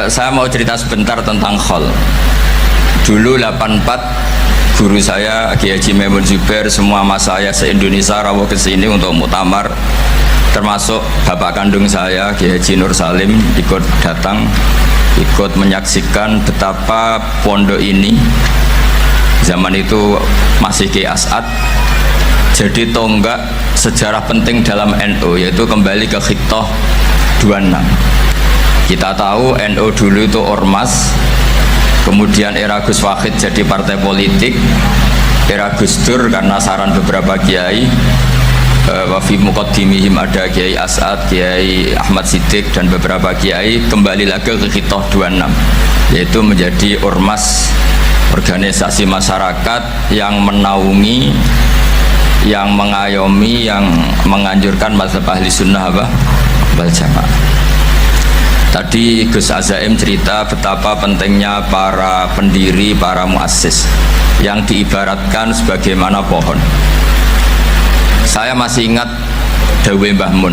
Saya mau cerita sebentar tentang khol. Dulu 84 guru saya Kiai Haji Maimun Zubair, semua mas saya se-Indonesia rawuh ke sini untuk muktamar, termasuk bapak kandung saya Kiai Haji Nur Salim ikut datang, ikut menyaksikan betapa pondok ini zaman itu masih Kiai As'ad jadi tonggak sejarah penting dalam NU, yaitu kembali ke Khittah 26. Kita tahu NU dulu itu ormas, kemudian era Gus Wahid jadi partai politik, era Gus Dur karena saran beberapa kiai, wafi muqaddimihim ada Kiai As'ad, Kiai Ahmad Siddiq dan beberapa kiai, kembali lagi ke Khittah 26, yaitu menjadi ormas, organisasi masyarakat yang menaungi, yang mengayomi, yang menganjurkan mazhab ahli sunnah wal jamaah. Tadi Gus Azaim cerita betapa pentingnya para pendiri, para muassis yang diibaratkan sebagaimana pohon. Saya masih ingat Dawe Mbah Mun.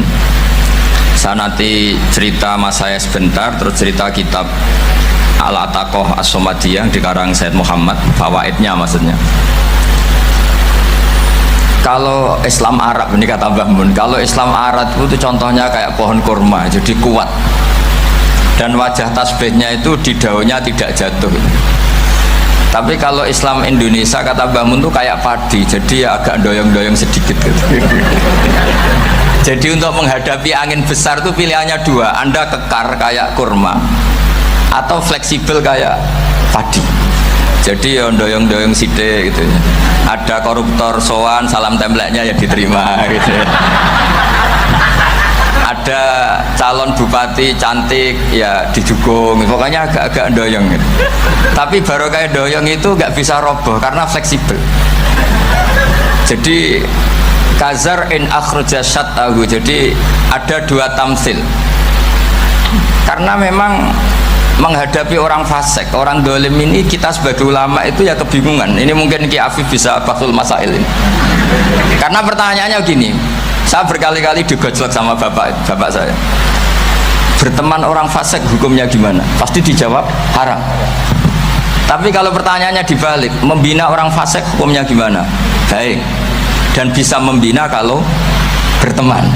Saya nanti cerita mas saya sebentar, terus cerita kitab Al-Ataqoh As-Somadiyah dikarang Said Muhammad, fawaidnya maksudnya. Kalau Islam Arab, ini kata Mbah Mun, kalau Islam Arab itu contohnya kayak pohon kurma, jadi kuat, dan wajah tasbihnya itu di daunnya tidak jatuh. Tapi kalau Islam Indonesia kata Mbah Mun itu kayak padi, jadi ya agak doyong-doyong sedikit gitu. Jadi untuk menghadapi angin besar itu pilihannya dua, Anda kekar kayak kurma atau fleksibel kayak padi. Jadi ya doyong-doyong sithik gitu. Ada koruptor sowan, salam templeknya ya diterima gitu. Ada calon bupati cantik ya dijukung, pokoknya agak-agak doyong gitu. Tapi baru kayak doyong itu nggak bisa roboh karena fleksibel. Jadi kazar in akhraja syat'ahu, jadi ada dua tamsil. Karena memang menghadapi orang fasik, orang dolim ini, kita sebagai ulama itu ya kebingungan. Ini mungkin Ki Afif bisa bahsul masail ini. Karena pertanyaannya gini, saya berkali-kali digojlok sama bapak saya, berteman orang fasik hukumnya gimana? Pasti dijawab haram. Tapi kalau pertanyaannya dibalik, membina orang fasik hukumnya gimana? Baik. Dan bisa membina kalau berteman.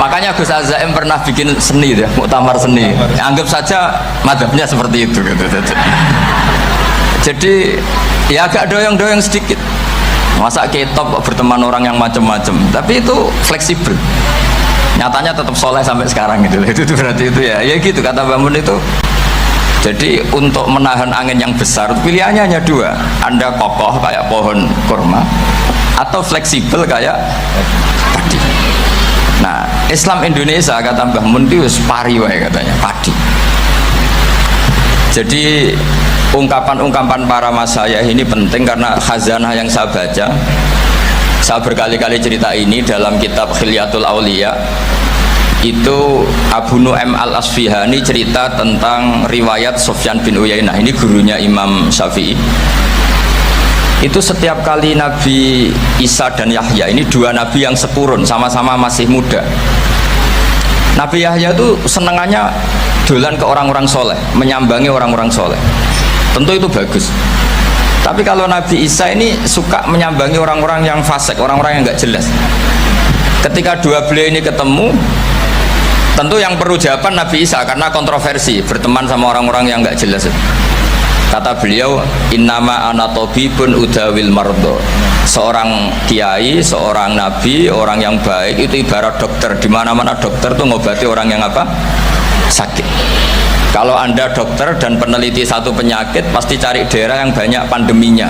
Makanya Gus Azaim pernah bikin seni ya, muktamar seni. Anggap saja madhabnya seperti itu gitu. Jadi ya agak doyong-doyong sedikit. Masa ketop berteman orang yang macam-macam, tapi itu fleksibel. Nyatanya tetap soleh sampai sekarang gitu. Itu berarti itu ya gitu kata Mbah itu. Jadi untuk menahan angin yang besar pilihannya hanya dua, Anda kokoh kayak pohon kurma atau fleksibel kayak padi. Nah, Islam Indonesia kata Mbah Mun itu pari wae katanya, padi. Jadi ungkapan-ungkapan para mas saya ini penting karena khazanah yang saya baca. Saya berkali-kali cerita ini dalam kitab Khilyatul Auliya. Itu Abu Nu'aim Al-Asfihani cerita tentang riwayat Sufyan bin Uyainah, ini gurunya Imam Syafi'i. Itu setiap kali Nabi Isa dan Yahya, ini dua nabi yang sekurun, sama-sama masih muda. Nabi Yahya itu senengannya dolan ke orang-orang soleh, menyambangi orang-orang soleh. Tentu itu bagus. Tapi kalau Nabi Isa ini suka menyambangi orang-orang yang fasik, orang-orang yang nggak jelas. Ketika dua beliau ini ketemu, tentu yang perlu jawaban Nabi Isa karena kontroversi, berteman sama orang-orang yang nggak jelas. Kata beliau, innama ana tabibun udawil mardo. Seorang kiai, seorang nabi, orang yang baik itu ibarat dokter. Di mana-mana dokter tuh ngobati orang yang apa? Sakit. Kalau Anda dokter dan peneliti satu penyakit, pasti cari daerah yang banyak pandeminya.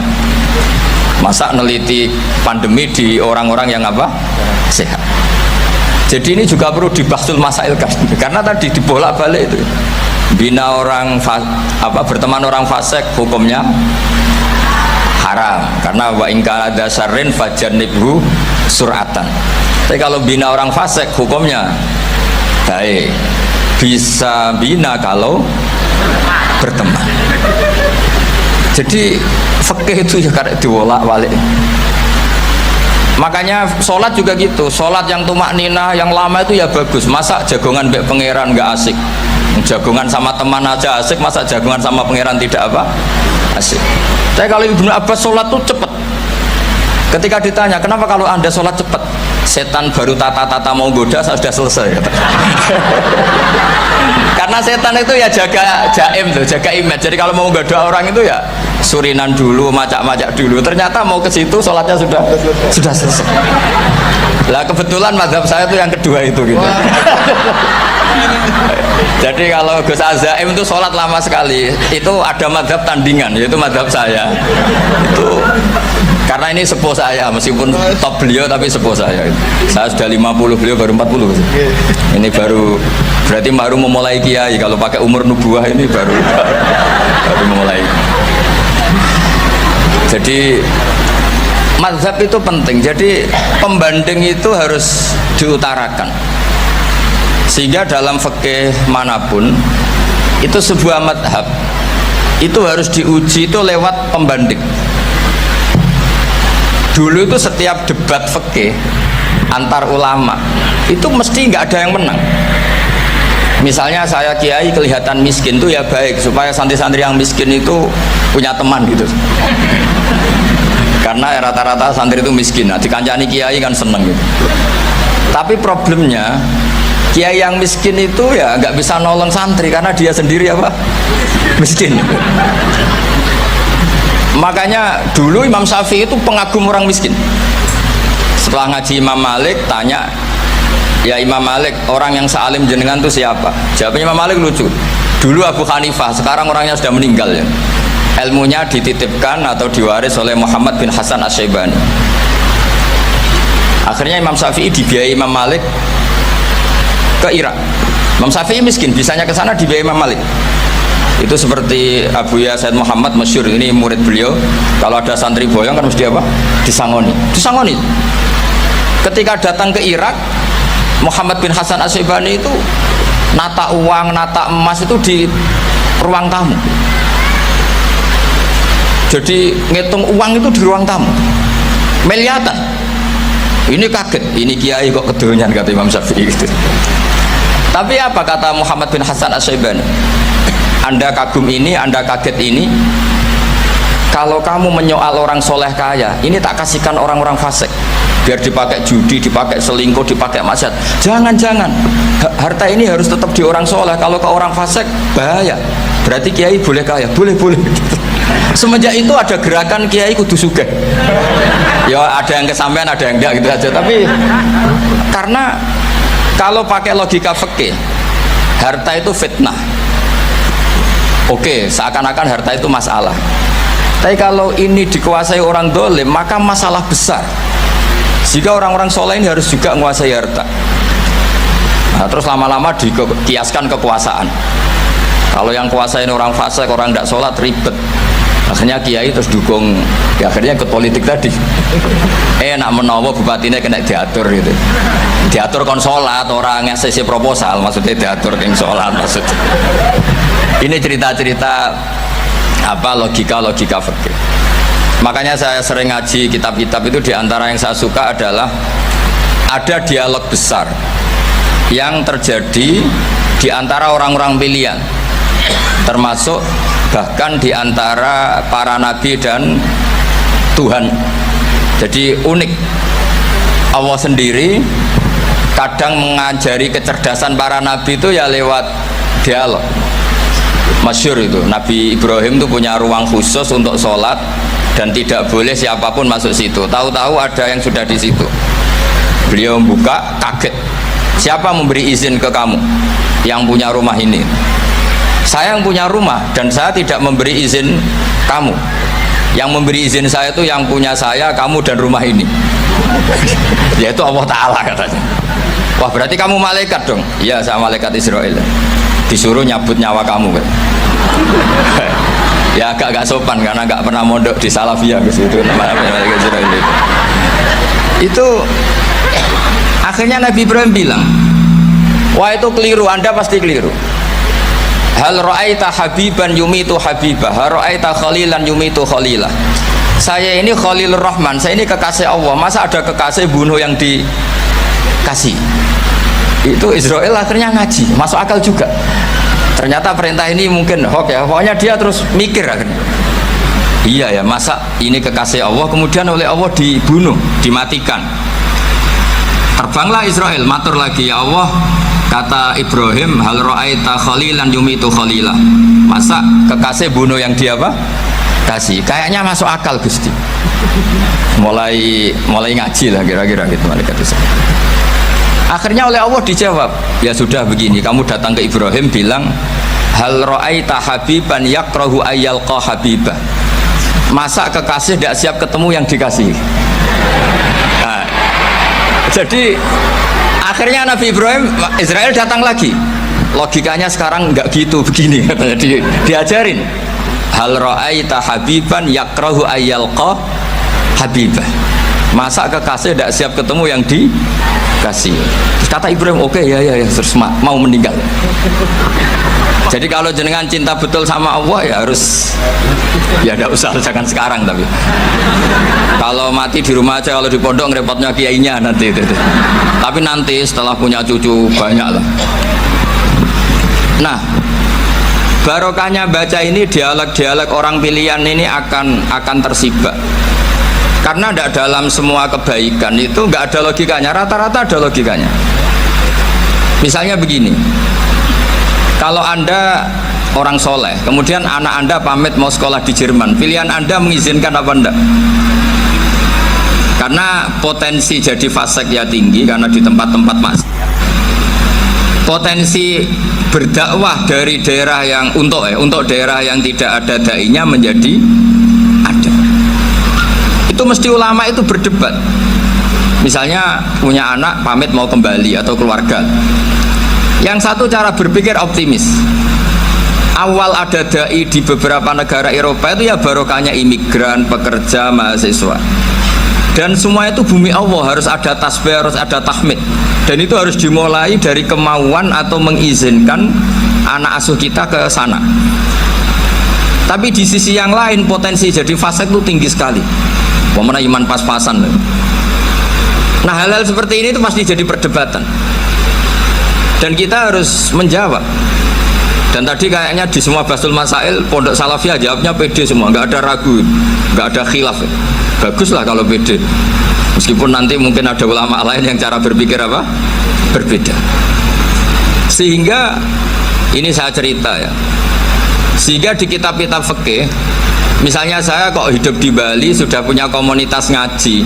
Masa neliti pandemi di orang-orang yang apa? Sehat. Jadi ini juga perlu dibahsul masailkan karena tadi dibolak-balik itu. Bina orang berteman orang fasik hukumnya haram karena wa in kana dasarin fajanibhu suratan. Tapi kalau bina orang fasik hukumnya baik, bisa bina kalau berteman. Jadi fikih itu ya karek diwolak-walik. Makanya sholat juga gitu, sholat yang tumak nina yang lama itu ya bagus. Masa jagongan mbek pangeran nggak asik, jagongan sama teman aja asik, masa jagongan sama pangeran tidak apa asik. Tapi kalau Ibnu Abbas sholat tuh cepet. Ketika ditanya kenapa kalau anda sholat cepet, setan baru tata-tata mau goda saya sudah selesai kata. Karena setan itu ya jaga jaim tuh, jaga image. Jadi kalau mau goda orang itu ya surinan dulu, macak-macak dulu. Ternyata mau ke situ sholatnya sudah selesai. Lah kebetulan mazhab saya itu yang kedua itu gitu. Jadi kalau Gus Azaim itu sholat lama sekali. Itu ada mazhab tandingan, yaitu mazhab saya. Itu karena ini sepuh saya, meskipun top beliau tapi sepuh saya. Saya sudah 50, beliau baru 40. Ini berarti baru memulai kiai. Kalau pakai umur nubuah ini baru memulai. Jadi mazhab itu penting. Jadi pembanding itu harus diutarakan. Sehingga dalam fikih manapun itu sebuah mazhab itu harus diuji itu lewat pembanding. Dulu itu setiap debat fikih antar ulama itu mesti nggak ada yang menang. Misalnya saya kiai kelihatan miskin itu ya baik supaya santri-santri yang miskin itu punya teman gitu. Karena rata-rata santri itu miskin. Nah, dikancani kiai kan seneng gitu. Tapi problemnya kiai yang miskin itu ya nggak bisa nolong santri karena dia sendiri apa miskin. Makanya dulu Imam Syafi'i itu pengagum orang miskin. Setelah ngaji Imam Malik tanya, ya Imam Malik, orang yang sealim jenengan itu siapa? Jawabnya Imam Malik lucu. Dulu Abu Hanifah, sekarang orangnya sudah meninggal ya. Ilmunya dititipkan atau diwaris oleh Muhammad bin Hasan Asy-Syaibani. Akhirnya Imam Syafi'i dibiayai Imam Malik ke Irak. Imam Syafi'i miskin, bisanya ke sana dibiayai Imam Malik. Itu seperti Abu Ya Said Muhammad masyhur, ini murid beliau. Kalau ada santri boyong kan mesti apa? Disangoni. Ketika datang ke Irak, Muhammad bin Hasan Asy-Syaibani itu nata uang, nata emas itu di ruang tamu. Jadi ngitung uang itu di ruang tamu. Miliatan. Ini kaget, ini kiai kok kedonyan kata Imam Syafi'i gitu. Tapi apa kata Muhammad bin Hasan Asy-Syaibani? Anda kagum ini, Anda kaget ini. Kalau kamu menyoal orang soleh kaya, ini tak kasihkan orang-orang fasik. Biar dipakai judi, dipakai selingkuh, dipakai maksiat. Jangan-jangan. Harta ini harus tetap di orang soleh. Kalau ke orang fasik, bahaya. Berarti kiai boleh kaya, boleh. Semenjak itu ada gerakan kiai kudu sugih. Ya ada yang kesampaian, ada yang enggak gitu aja. Tapi karena kalau pakai logika fikih, harta itu fitnah. Oke, seakan-akan harta itu masalah. Tapi kalau ini dikuasai orang dolim, maka masalah besar. Jika orang-orang soleh ini harus juga menguasai harta. Nah, terus lama-lama dikiaskan kekuasaan. Kalau yang kuasain orang fasik, orang tidak sholat, ribet. Akhirnya kiai terus dukung, ya akhirnya ikut politik tadi. Nak menawa bupatinya kena diatur gitu. Diatur kon sholat, orang ngasih proposal, maksudnya diatur yang sholat maksudnya. Ini cerita-cerita apa logika fikih. Makanya saya sering ngaji kitab-kitab itu, diantara yang saya suka adalah ada dialog besar yang terjadi di antara orang-orang pilihan, termasuk bahkan di antara para nabi dan Tuhan. Jadi unik, Allah sendiri kadang mengajari kecerdasan para nabi itu ya lewat dialog. Masyhur itu, Nabi Ibrahim itu punya ruang khusus untuk sholat dan tidak boleh siapapun masuk situ. Tahu-tahu ada yang sudah di situ. Beliau membuka, kaget. Siapa memberi izin ke kamu yang punya rumah ini? Saya yang punya rumah dan saya tidak memberi izin kamu. Yang memberi izin saya itu yang punya saya, kamu dan rumah ini. Yaitu Allah Ta'ala katanya. Wah, berarti kamu malaikat dong? Iya, saya malaikat Israel. Disuruh nyabut nyawa kamu kan? Ya agak sopan karena nggak pernah mondok di Salafiyah ke situ. Malaikat Israel itu akhirnya Nabi Ibrahim bilang, wah itu keliru, Anda pasti keliru. Hal ra'aita habiban yumitu habibah, hal ra'aita khalilan yumitu khalilah. saya ini Khalilur Rahman, saya ini kekasih Allah, masa ada kekasih bunuh yang dikasih? Itu Israel akhirnya ngaji, masuk akal juga. Ternyata perintah ini mungkin hoax ya, pokoknya dia terus mikir akhirnya. Iya ya, masa ini kekasih Allah kemudian oleh Allah dibunuh, dimatikan. Terbanglah Israel, matur lagi, ya Allah, kata Ibrahim, hal ra'aita khalilan yumitu khalilah. Masa kekasih bunuh yang dia apa? Kasih. Kayaknya masuk akal Gusti. Mulai ngaji lah kira-kira gitu malaikat Israel. Akhirnya oleh Allah dijawab, ya sudah begini, kamu datang ke Ibrahim bilang, hal ra'aita habiban yakrahu ayyalqa habibah. Masa kekasih tidak siap ketemu yang dikasih? Nah, jadi akhirnya Nabi Ibrahim, Israel datang lagi. Logikanya sekarang nggak gitu, begini katanya, diajarin. Hal ra'aita habiban yakrahu ayyalqa habibah. Masa kekasih tidak siap ketemu yang dikasih? Terus kata Ibrahim, oke, ya terus mau meninggal. Jadi kalau jenengan cinta betul sama Allah ya harus, ya tidak usah, jangan sekarang, tapi kalau mati di rumah aja, kalau di pondok ngerepotnya kiainya nanti itu. Tapi nanti setelah punya cucu banyak lah. Nah, barokahnya baca ini, dialog-dialog orang pilihan ini akan tersibak. Karena tidak dalam semua kebaikan itu nggak ada logikanya, rata-rata ada logikanya. Misalnya begini, kalau Anda orang soleh, kemudian anak Anda pamit mau sekolah di Jerman, pilihan Anda mengizinkan apa enggak? Karena potensi jadi fasik ya tinggi, karena di tempat-tempat maksiat. Potensi berdakwah dari daerah yang untuk daerah yang tidak ada dai-nya menjadi ada. Itu mesti ulama itu berdebat. Misalnya punya anak pamit mau kembali atau keluarga. Yang satu cara berpikir optimis. Awal ada dai di beberapa negara Eropa itu ya barokahnya imigran, pekerja, mahasiswa. Dan semua itu bumi Allah, harus ada tasbih, harus ada tahmid. Dan itu harus dimulai dari kemauan atau mengizinkan anak asuh kita ke sana. Tapi di sisi yang lain potensi jadi fasik itu tinggi sekali. Pemana iman pas-pasan. Nah, hal-hal seperti ini itu pasti jadi perdebatan. Dan kita harus menjawab. Dan tadi kayaknya di semua Basul Masail Pondok Salafiyah jawabnya pede semua, nggak ada ragu, nggak ada khilaf. Baguslah kalau pede. Meskipun nanti mungkin ada ulama lain yang cara berpikir apa? Berbeda. Sehingga ini saya cerita ya. Sehingga di kitab-kitab fikih, misalnya saya kok hidup di Bali sudah punya komunitas ngaji,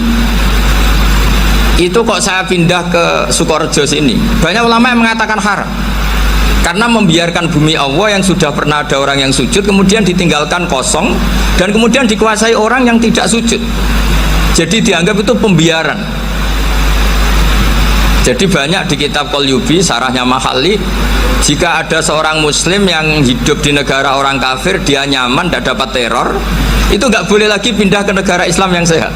itu kok saya pindah ke Sukorejo sini, banyak ulama yang mengatakan haram karena membiarkan bumi Allah yang sudah pernah ada orang yang sujud kemudian ditinggalkan kosong dan kemudian dikuasai orang yang tidak sujud, jadi dianggap itu pembiaran. Jadi banyak di kitab Qalyubi, sarahnya Mahalli, jika ada seorang muslim yang hidup di negara orang kafir, dia nyaman, tidak dapat teror, itu nggak boleh lagi pindah ke negara Islam yang sehat.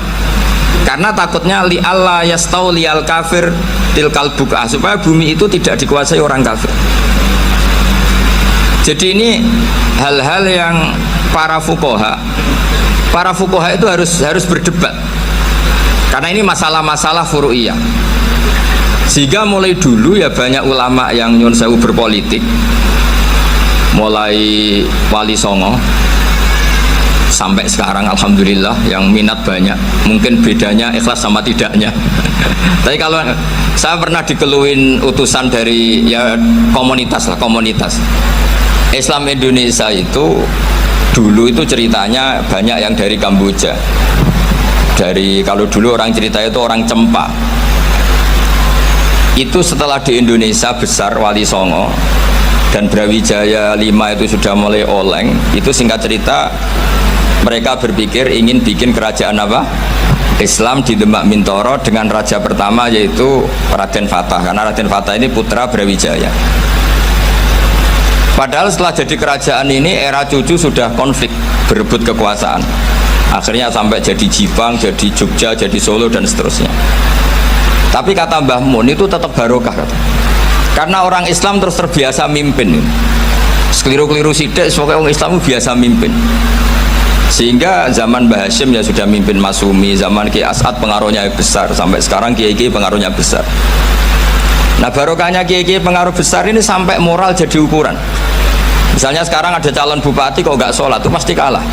Karena takutnya li Allah yastau liyal kafir tilkal buka, supaya bumi itu tidak dikuasai orang kafir. Jadi ini hal-hal yang para fuqaha itu harus berdebat. Karena ini masalah-masalah furu'iyah. Sehingga mulai dulu ya banyak ulama yang nyun sewu berpolitik, mulai Wali Songo sampai sekarang alhamdulillah yang minat banyak. Mungkin bedanya ikhlas sama tidaknya. Tapi kalau saya pernah dikeluhin utusan dari ya komunitas Islam Indonesia itu dulu itu ceritanya banyak yang dari Kamboja. Kalau dulu orang cerita itu orang Cempa. Itu setelah di Indonesia besar Wali Songo dan Brawijaya 5 itu sudah mulai oleng, itu singkat cerita mereka berpikir ingin bikin kerajaan apa? Islam di Demak Mintoro dengan raja pertama yaitu Raden Fatah, karena Raden Fatah ini putra Brawijaya. Padahal setelah jadi kerajaan ini era cucu sudah konflik, berebut kekuasaan, akhirnya sampai jadi Jipang, jadi Jogja, jadi Solo dan seterusnya. Tapi kata Mbah Mun itu tetap barokah kata. Karena orang Islam terus terbiasa mimpin. Sekeliru-keliru sidik, pokoknya orang Islam biasa mimpin. Sehingga zaman Mbah Hashim ya sudah mimpin Masumi, zaman Ki As'ad pengaruhnya besar, sampai sekarang Kiai pengaruhnya besar. Nah barokahnya Kiai pengaruh besar ini sampai moral jadi ukuran. Misalnya sekarang ada calon bupati kok nggak sholat itu pasti kalah.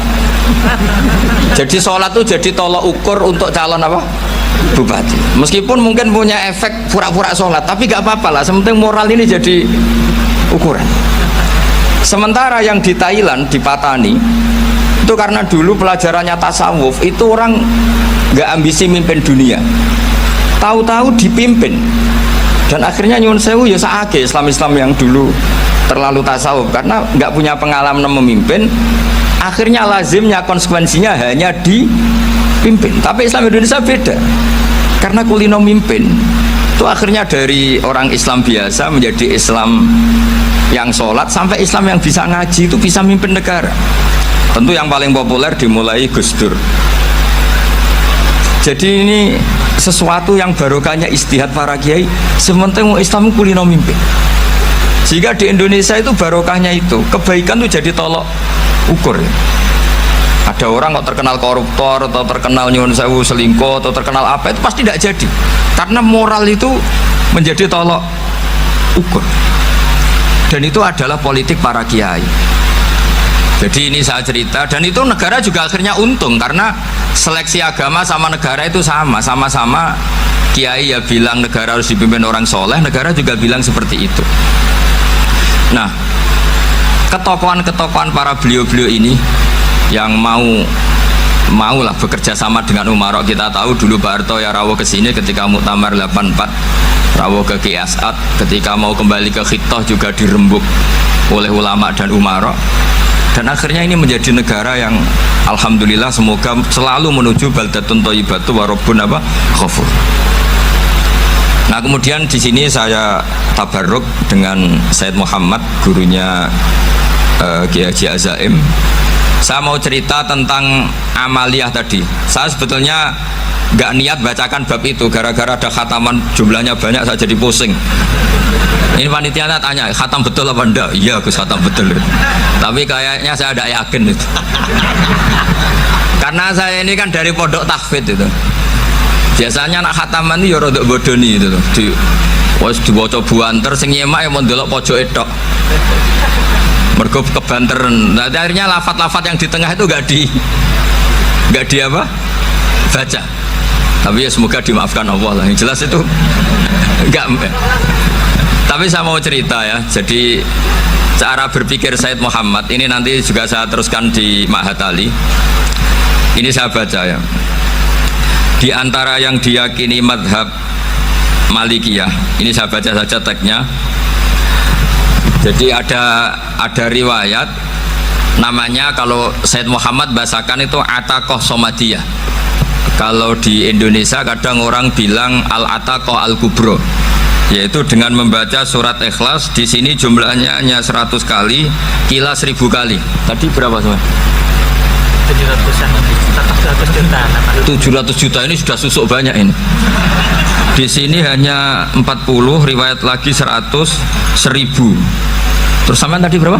Jadi sholat itu jadi tolok ukur untuk calon apa? Bupati. Meskipun mungkin punya efek pura-pura sholat, tapi nggak apa-apa lah. Sementing moral ini jadi ukuran. Sementara yang di Thailand, di Patani, itu karena dulu pelajarannya tasawuf, itu orang nggak ambisi mimpin dunia. Tahu-tahu dipimpin. Dan akhirnya nyuwun sewu ya saake Islam-Islam yang dulu terlalu tasawuf karena nggak punya pengalaman memimpin, akhirnya lazimnya konsekuensinya hanya dipimpin. Tapi Islam Indonesia beda karena kulino mimpin itu akhirnya dari orang Islam biasa menjadi Islam yang sholat sampai Islam yang bisa ngaji itu bisa mimpin negara. Tentu yang paling populer dimulai Gus Dur. Jadi ini sesuatu yang barokahnya istihad para kiai, sementing Islam kulino mimpin. Sehingga di Indonesia itu barokahnya itu, kebaikan itu jadi tolok ukur. Ada orang kok terkenal koruptor atau terkenal nyuwun sewu selingkuh atau terkenal apa, itu pasti tidak jadi. Karena moral itu menjadi tolok ukur. Dan itu adalah politik para kiai. Jadi ini saya cerita, dan itu negara juga akhirnya untung karena seleksi agama sama negara itu sama-sama kiai ya bilang negara harus dipimpin orang soleh, negara juga bilang seperti itu. Nah, ketokohan-ketokohan para beliau-beliau ini yang mau lah bekerja sama dengan Umarok. Kita tahu dulu Pak Harto ya rawuh ke sini ketika Muktamar 84, rawuh ke Ki As'ad, ketika mau kembali ke Khittah juga dirembuk oleh ulama dan Umarok. Dan akhirnya ini menjadi negara yang alhamdulillah semoga selalu menuju baldatun thayyibatu wa rabbun apa ghafur. Nah kemudian di sini saya tabarruk dengan Said Muhammad, gurunya Kiai Haji Azaim. Saya mau cerita tentang amaliyah tadi. Saya sebetulnya nggak niat bacakan bab itu, gara-gara ada khataman jumlahnya banyak saya jadi pusing. Ini panitianya tanya, khatam betul apa enggak? Iya Gus, khatam betul. Tapi kayaknya saya tidak yakin itu. Karena saya ini kan dari pondok tahfidz itu. Biasanya anak khataman itu ya rodok bodoni itu. Wes diwaca buanter sing nyemak ya mau ndelok pojok tok. Mergo kebanteren. Nah, akhirnya lafat-lafat yang di tengah itu enggak di apa? Baca. Tapi ya semoga dimaafkan Allah lah. Yang jelas itu enggak. Tapi saya mau cerita ya. Jadi cara berpikir Said Muhammad ini nanti juga saya teruskan di Ma'had Ali. Ini saya baca ya. Di antara yang diyakini madhab Malikiyah, ini saya baca saja teksnya. Jadi ada riwayat namanya, kalau Said Muhammad bahasakan itu Ataqoh Somadiyah. Kalau di Indonesia kadang orang bilang Al-Ataqoh Al-Kubro, yaitu dengan membaca surat Ikhlas. Di sini jumlahnya hanya 100 kali, kila 1000 kali. Tadi berapa semua? 700 juta ini sudah susuk banyak ini. Di sini hanya 40, riwayat lagi 100, 1000. Terus sampean tadi berapa?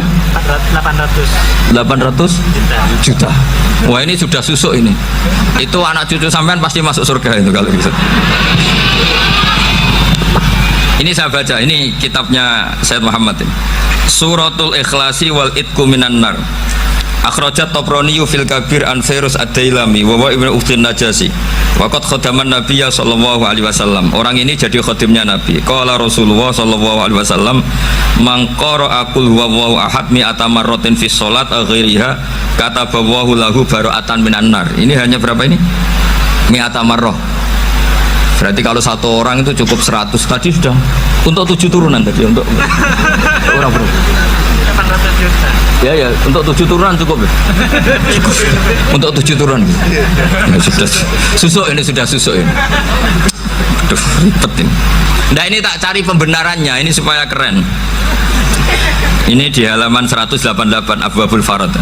800 juta. Wah ini sudah susuk ini. Itu anak cucu sampean pasti masuk surga itu kalau bisa. Ini saya baca, ini kitabnya Said Muhammad ini. Suratul Ikhlasi wal Itqu minan nar. Akhrajat Tabrani fil Kabir an Fairuz Ad-Dailami wa wa Ibnu Ukhtin Najasi. Waqad khadaman Nabiyya sallallahu alaihi wasallam. Orang ini jadi khadimnya Nabi. Qala Rasulullah sallallahu alaihi wasallam, "Man qara'a qul huwallahu ahad mi'ata marratin fi shalat ghairiha kataballahu lahu bara'atan minan nar." Ini hanya berapa ini? Mi'ata marrah. Berarti kalau satu orang itu cukup 100. Tadi sudah untuk 7 turunan tadi untuk orang berapa? 800 juta. Ya, untuk 7 turunan cukup ya? Cukup. Untuk 7 turunan ya, sudah susuk ini, sudah susuk ini. Aduh, ribet ini. Nah ini tak cari pembenarannya, ini supaya keren. Ini di halaman 188 Abwabul Farad.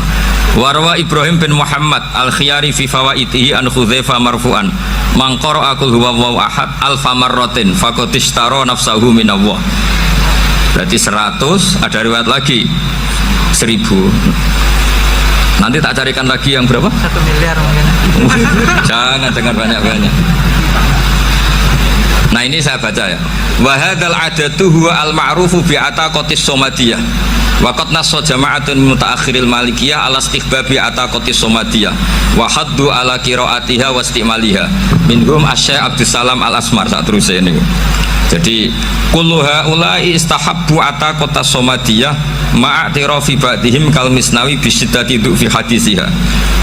Warwa Ibrahim bin Muhammad Al-Khiyari fi fawaitihi an Khudzaifa marfu'an, man qara'a qul huwallahu ahad alfa marratin faqad ishtara nafsahu minallah. Berarti 100, ada riwayat lagi 1000. Nanti tak carikan lagi yang berapa? 1 miliar mungkin. Jangan banyak-banyak. Nah ini saya baca ya. Wa hadzal adatu huwa al ma'rufu bi ataqatis somadiyah. Wa qad nassa jama'atun mutaakhiril malikiyah ala istihbabi ataqatis somadiyah wa haddu ala qiraatiha wa istimaliha. Minhum Asy-Syaikh Abdus Salam Al Asmar saat terus ini. Jadi kullu haula'i istahabbu ataqatas somadiyah ma'atirafi ba'dihim kal misnawi bi syiddati fi hadisiha.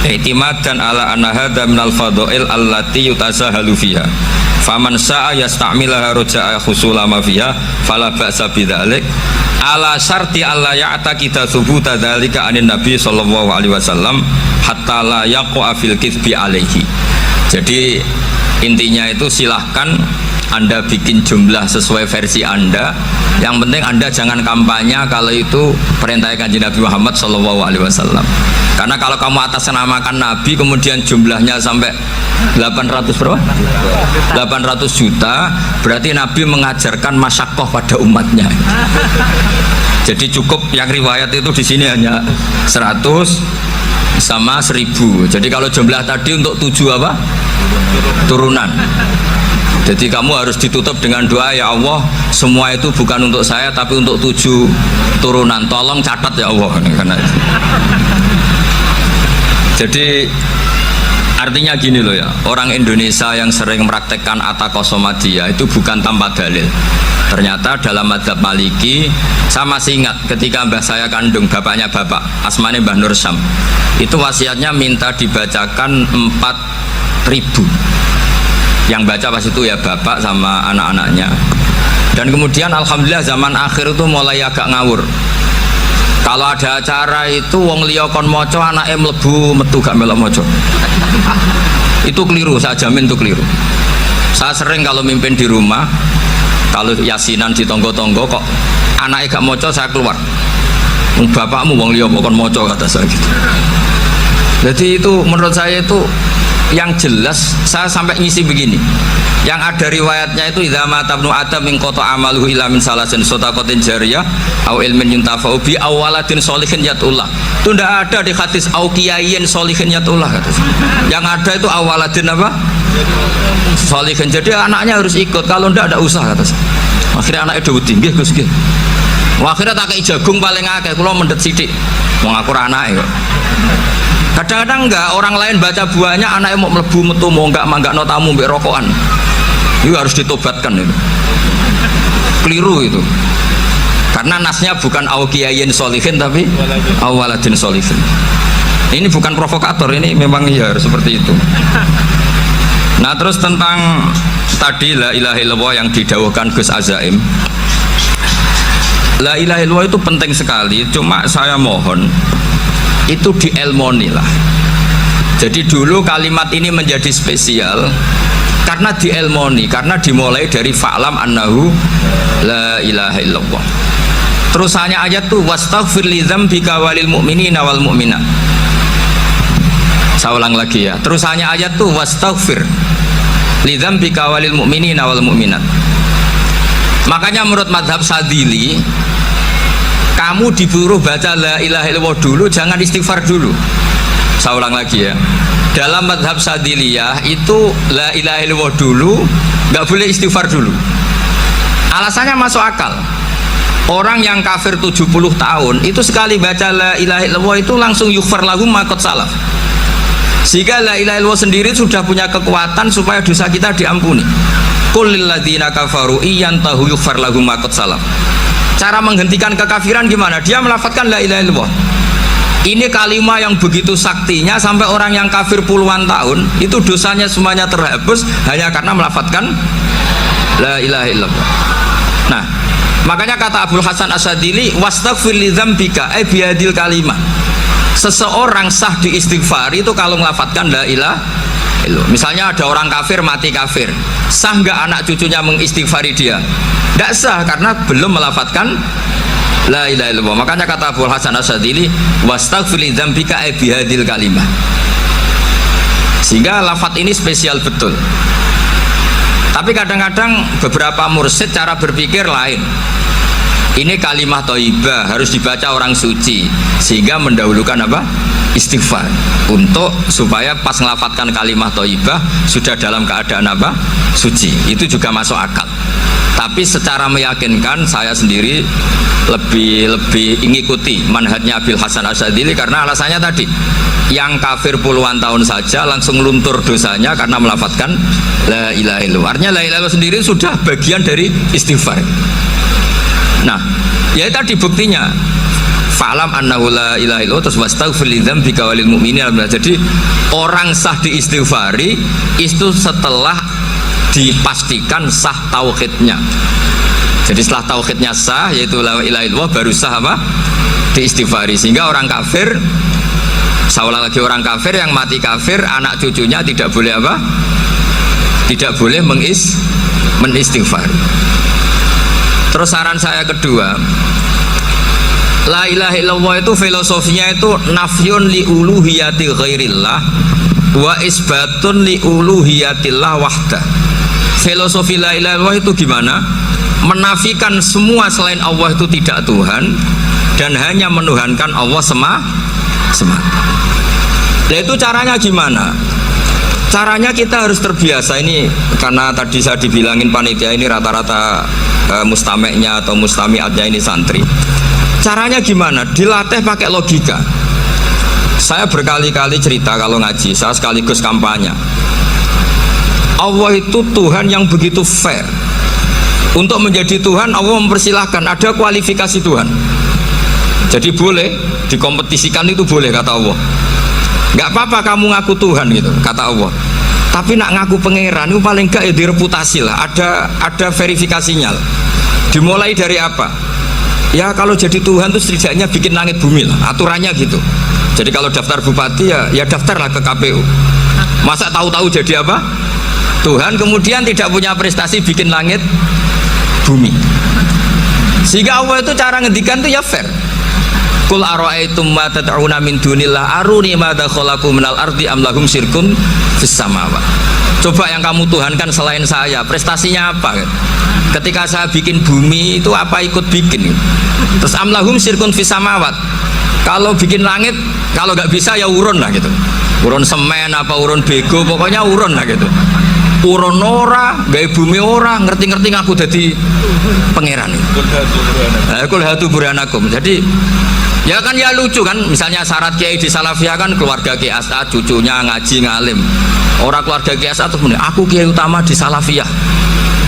I'timadan ala anna hadza minal fadha'il allati yutasahalu fiha. Faman sa'a yasta'milaha roja'a khusula ma fiha fala ba'sa bidzalik ala syarti alla ya'taqida thubuta dzalika anin nabi sallallahu alaihi wasallam hatta la yaqa fil kitsbi alaihi. Jadi intinya itu silahkan Anda bikin jumlah sesuai versi Anda. Yang penting Anda jangan kampanye kalau itu perintah Kanjeng Nabi Muhammad sallallahu alaihi wasallam. Karena kalau kamu atasnamakan Nabi kemudian jumlahnya sampai 800 berapa? 800 juta, berarti Nabi mengajarkan masyaqqah pada umatnya. Jadi cukup yang riwayat itu di sini hanya 100 sama 1000. Jadi kalau jumlah tadi untuk 7 apa? Turunan. Jadi kamu harus ditutup dengan doa, ya Allah, semua itu bukan untuk saya tapi untuk 7 turunan. Tolong catat ya Allah. Karena jadi artinya gini loh ya, orang Indonesia yang sering mempraktekkan ataqah somadiyah itu bukan tanpa dalil. Ternyata dalam madzhab Maliki, saya masih ingat ketika mbah saya kandung, bapaknya bapak, asmane Mbah Nur Syam, itu wasiatnya minta dibacakan 4.000. Yang baca pas itu ya bapak sama anak-anaknya. Dan kemudian alhamdulillah zaman akhir itu mulai agak ngawur. Kalau ada acara itu wong liya kon maca anake mlebu metu gak melok maca. Itu keliru, saya jamin itu keliru. Saya sering kalau mimpin di rumah, kalau yasinan di tonggo-tonggo kok anake gak maca, saya keluar. Bapakmu wong liya kok kon maca, kata saya gitu. Jadi itu menurut saya itu yang jelas. Saya sampai ngisi begini, yang ada riwayatnya itu idza mata ibnu adam min qata amaluhu illa min salasin shadaqatin jariyah au ilmin yuntafa'u bi aw waladin sholihin yatullah. Itu tidak ada di hadis au kiyayin sholihin yatullah. Yang ada itu awaladin apa? Sholihin. Jadi anaknya harus ikut, kalau tidak usah, kata saya. Akhirnya anaknya udah tinggi Gus nggih. Akhirnya tak kei jagung paling akeh, kula mendet sithik. Wong aku ora anake kok. Kadang-kadang enggak, orang lain baca buahnya, anaknya mau melebu metu mau enggak manggakno tamu mbek rokokan. Itu harus ditobatkan itu. Keliru itu. Karena nasnya bukan auqiyayin sholihin tapi awaladin sholihin. Ini bukan provokator, ini memang ya seperti itu. Nah, terus tentang tadi la ilaha illallah yang didawuhkan Gus Azaim. La ilaha illallah itu penting sekali, cuma saya mohon itu dielmoni lah. Jadi dulu kalimat ini menjadi spesial karena dielmoni, karena dimulai dari fa'lam annahu la ilaha illallah. Terusannya ayat tuh wastaghfir li dzambika walil mu'minina wal mu'minat. Saya ulang lagi ya. Terusannya ayat tuh wastaghfir li dzambika walil mu'minina wal mu'minat. Makanya menurut madhab Sadili, kamu disuruh baca la ilaha illallah dulu, jangan istighfar dulu. Saya ulang lagi ya. Dalam madhab Sadiliyah itu la ilaha illallah dulu, nggak boleh istighfar dulu. Alasannya masuk akal. Orang yang kafir 70 tahun itu sekali baca la ilaha illallah itu langsung yughfar lahum ma qad salaf. Sehingga la ilaha illallah sendiri sudah punya kekuatan supaya dosa kita diampuni. Qul lil ladzina kafaru iyantahu yughfar lahum ma qad salaf. Cara menghentikan kekafiran gimana? Dia melafadzkan la ilaha illallah. Ini kalimat yang begitu saktinya sampai orang yang kafir puluhan tahun itu dosanya semuanya terhapus hanya karena melafadzkan la ilaha illallah. Nah, makanya kata Abdul Hasan Asyadili wastaghfir li dzambika ay bihadil kalimah. Seseorang sah diistighfar itu kalau melafadzkan la ilaha illallah. Misalnya ada orang kafir mati kafir, sah nggak anak cucunya mengistighfari dia? Tidak sah karena belum melafadzkan la ilaha illallah. Makanya kata Abu Hasan Asyadili wastaghfir li dzambika ay bihadil kalimah. Sehingga lafadz ini spesial betul. Tapi kadang-kadang beberapa mursyid cara berpikir lain. Ini kalimah thayyibah harus dibaca orang suci, sehingga mendahulukan apa? istighfar untuk supaya pas ngelafatkan kalimat thayyibah sudah dalam keadaan apa? Suci. Itu juga masuk akal. Tapi secara meyakinkan saya sendiri lebih mengikuti manhajnya Abil Hasan Asyadzili karena alasannya tadi, yang kafir puluhan tahun saja langsung luntur dosanya karena melafatkan la ilaha illallah. Artinya la ilaha illallah sendiri sudah bagian dari istighfar. Nah, ya tadi buktinya fa'lam annahu la ilaha illallah terus wastaghfir lidzambika walil mu'minin. Jadi orang sah diistighfari itu setelah dipastikan sah tauhidnya. Jadi setelah tauhidnya sah yaitu la ilaha illallah baru sah apa? Diistighfari. Sehingga orang kafir, seolah lagi orang kafir yang mati kafir, anak cucunya tidak boleh apa? Tidak boleh menistighfari. Terus saran saya kedua, la ilaha illallah itu filosofinya itu nafyun li uluhiyati ghairillah wa isbatun li uluhiyatillah wahdah. Filosofi la ilaha illallah itu gimana? Menafikan semua selain Allah itu tidak Tuhan dan hanya menuhankan Allah semata. Nah itu caranya gimana? Caranya kita harus terbiasa ini, karena tadi saya dibilangin panitia ini rata-rata mustameknya atau mustamiatnya ini santri. Caranya gimana? Dilatih pakai logika. Saya berkali-kali cerita kalau ngaji, saya sekaligus kampanye. Allah itu Tuhan yang begitu fair. Untuk menjadi Tuhan, Allah mempersilahkan, ada kualifikasi Tuhan. Jadi boleh dikompetisikan, itu boleh kata Allah. Nggak apa-apa kamu ngaku Tuhan gitu, kata Allah. Tapi nak ngaku pangeran itu paling nggak ya direputasi lah. Ada verifikasinya. Dimulai dari apa? Ya kalau jadi Tuhan itu setidaknya bikin langit bumi lah, aturannya gitu. Jadi kalau daftar bupati ya daftarlah ke KPU. Masa tahu-tahu jadi apa? Tuhan kemudian tidak punya prestasi bikin langit bumi. Sehingga Allah itu cara ngendikan itu ya fair. Qul ara'aytum ma tad'una min dunillah aruni madza khalaqu minal ardi am lahum syirkun fis samawat. Coba yang kamu tuhankan selain saya, prestasinya apa? Ketika saya bikin bumi itu apa ikut bikin? Terus am lahum syirkun fis samawat. Kalau bikin langit, kalau nggak bisa ya urun lah gitu. Urun semen apa urun bego, pokoknya urun lah gitu. Urun ora, gawe bumi ora, ngerti-ngerti ngaku jadi pangeran. Kul hatu burhanakum. Jadi ya kan ya lucu kan, misalnya syarat kiai di Salafiyah kan keluarga Kiai As'ad, cucunya ngaji ngalim. Orang keluarga Kiai As'ad terus aku kiai utama di Salafiyah.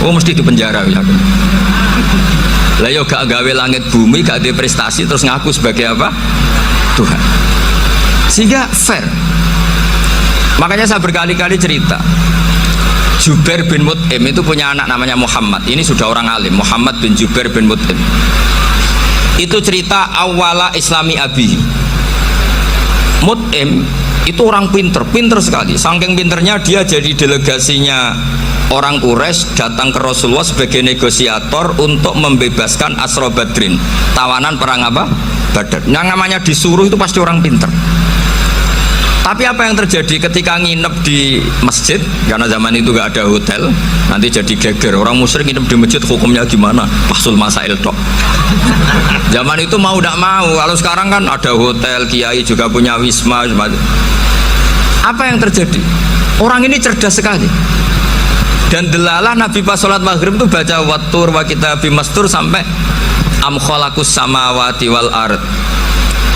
Oh mesti dipenjara ya. Lah yo gak gawe langit bumi, gak ada prestasi terus ngaku sebagai apa? Tuhan. Sehingga fair. Makanya saya berkali-kali cerita. Jubair bin Mut'im itu punya anak namanya Muhammad. Ini sudah orang alim, Muhammad bin Jubair bin Mut'im. Itu cerita awala islami abihi. Mut'im itu orang pinter sekali. Saking pinternya dia jadi delegasinya orang Quraisy datang ke Rasulullah sebagai negosiator untuk membebaskan Asra Badrin, tawanan perang apa? Badar. Yang namanya disuruh itu pasti orang pinter. Tapi apa yang terjadi ketika nginep di masjid, karena zaman itu gak ada hotel, nanti jadi geger. Orang musyrik nginep di masjid hukumnya gimana? Pasul masail tok. Zaman itu mau tidak mau. Kalau sekarang kan ada hotel, kiai juga punya wisma. Apa yang terjadi? Orang ini cerdas sekali. Dan delalah Nabi pas sholat maghrib itu baca wattur wa kitabim mastur sampai am khalaqus samawati wal ard.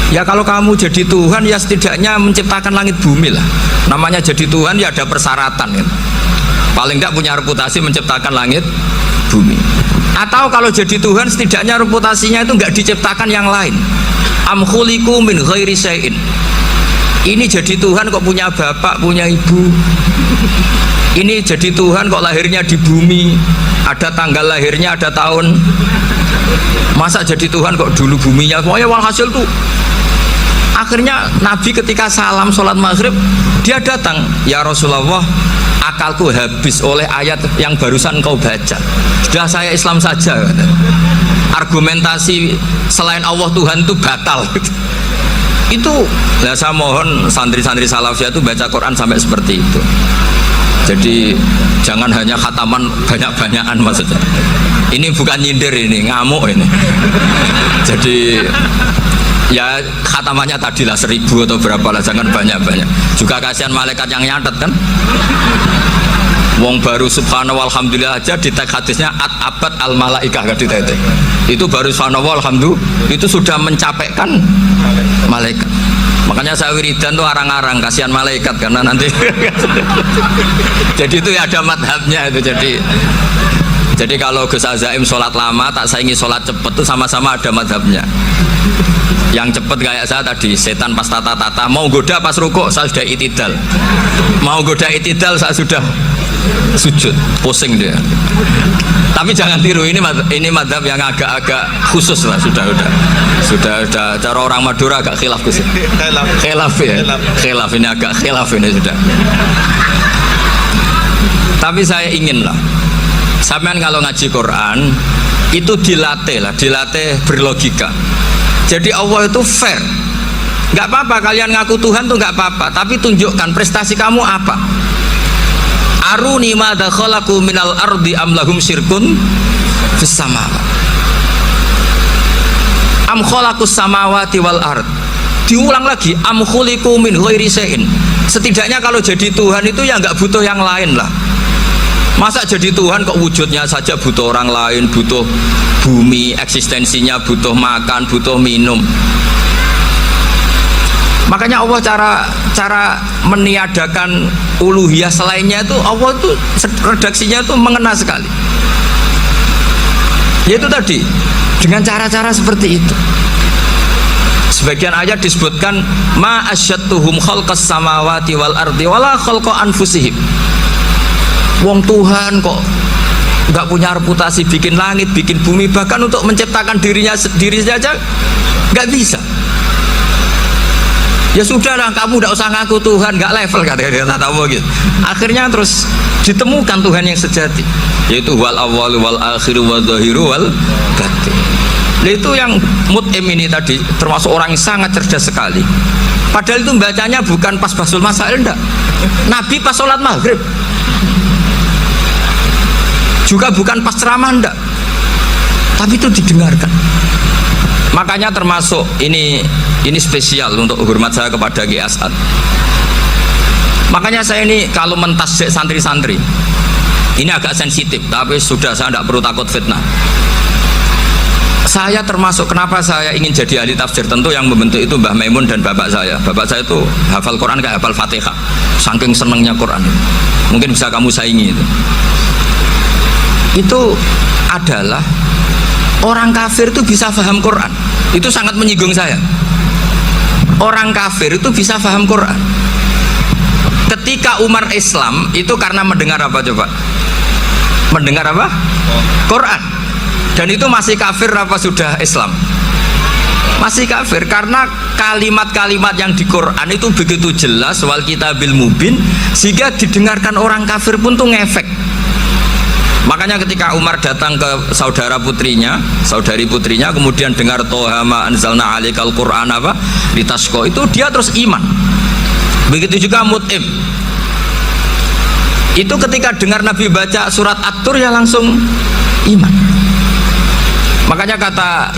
Ya kalau kamu jadi Tuhan ya setidaknya menciptakan langit bumi lah. Namanya jadi Tuhan ya ada persyaratan kan. Paling tidak punya reputasi menciptakan langit bumi. Atau kalau jadi Tuhan setidaknya reputasinya itu nggak diciptakan yang lain. Am khuliqu min ghairi syai'in. Ini jadi Tuhan kok punya bapak, punya ibu. Ini jadi Tuhan kok lahirnya di bumi, ada tanggal lahirnya, ada tahun. Masa jadi Tuhan kok dulu buminya semuanya walhasil tuh. Akhirnya Nabi ketika salam sholat maghrib dia datang, ya Rasulullah, akalku habis oleh ayat yang barusan kau baca. Sudah saya Islam saja. Argumentasi selain Allah Tuhan itu batal. Itu, nah saya mohon santri-santri Salafiyah itu baca Quran sampai seperti itu. Jadi jangan hanya khataman banyak-banyakan maksudnya. Ini bukan nyindir, ini ngamuk ini. Jadi Ya khatamannya tadilah 1000 atau berapa lah, jangan banyak-banyak. Juga kasihan malaikat yang nyatet kan. Wong baru subhanallah alhamdulillah aja di tag hadisnya abad al malaikah kan itu baru subhanallah alhamdulillah itu sudah mencapaikan malaikat. Makanya saya wiridan tuh arang-arang kasihan malaikat karena nanti jadi itu ya ada madhabnya itu. Jadi kalau Gus Azaim sholat lama tak saingi sholat cepet tuh sama-sama ada madhabnya. Yang cepet kayak saya tadi, setan pas tata-tata mau goda pas rukuk saya sudah itidal, mau goda itidal saya sudah sujud, pusing dia. Tapi jangan tiru, ini madhab yang agak-agak khusus lah, sudah cara orang Madura agak khilaf khusus. Khilaf ya, khilaf ini agak khilaf ini sudah. Tapi saya ingin lah, sampean kalau ngaji Quran itu dilatih berlogika. Jadi Allah itu fair, nggak apa-apa kalian ngaku Tuhan tuh nggak apa-apa, tapi tunjukkan prestasi kamu apa. Aruni madza khalaqu minal ardi am lahum syirkun fis samawati am khalaqus samawati wal ard. Diulang lagi, am khuliqu min ghairi syai'in. Setidaknya kalau jadi Tuhan itu ya nggak butuh yang lain lah. Masa jadi Tuhan kok wujudnya saja butuh orang lain, butuh bumi, eksistensinya butuh makan, butuh minum. Makanya Allah cara meniadakan uluhiyah selainnya itu Allah itu redaksinya itu mengena sekali. Yaitu tadi dengan cara-cara seperti itu. Sebagian ayat disebutkan ma asyattuhum khalqas samawati wal ardi wala khalqa anfusihim. Wong Tuhan kok nggak punya reputasi bikin langit, bikin bumi, bahkan untuk menciptakan dirinya sendiri saja nggak bisa. Ya sudahlah, kamu nggak usah ngaku Tuhan, nggak level katanya dia tahu gitu. Akhirnya terus ditemukan Tuhan yang sejati, yaitu wal awwal wal akhir wal zahiru wal batin. Nah, itu yang mut'im ini tadi termasuk orang yang sangat cerdas sekali. Padahal itu bacanya bukan pas basul masail, enggak. Nabi pas sholat maghrib. Juga bukan pas ceramah, enggak. Tapi itu didengarkan. Makanya termasuk ini spesial untuk hormat saya kepada Ki As'ad. Makanya saya ini kalau mentasjik santri-santri ini agak sensitif, tapi sudah saya tidak perlu takut fitnah. Saya termasuk kenapa saya ingin jadi ahli tafsir, tentu yang membentuk itu Mbah Maimun dan bapak saya. Bapak saya itu hafal Quran kayak hafal Fatihah, saking senengnya Quran. Mungkin bisa kamu saingi itu. Itu adalah orang kafir itu bisa paham Quran. Itu sangat menyinggung saya. Orang kafir itu bisa paham Quran. Ketika Umar Islam itu karena mendengar apa coba? Mendengar apa? Quran. Dan itu masih kafir apa sudah Islam? Masih kafir, karena kalimat-kalimat yang di Quran itu begitu jelas, wal kitabil mubin, sehingga didengarkan orang kafir pun tuh ngefek. Makanya ketika Umar datang ke saudari putrinya, kemudian dengar Toha ma anzalna alaikal Qur'an apa litasqa, itu dia terus iman. Begitu juga Mut'im. Itu ketika dengar Nabi baca surat At-Tur ya langsung iman. Makanya kata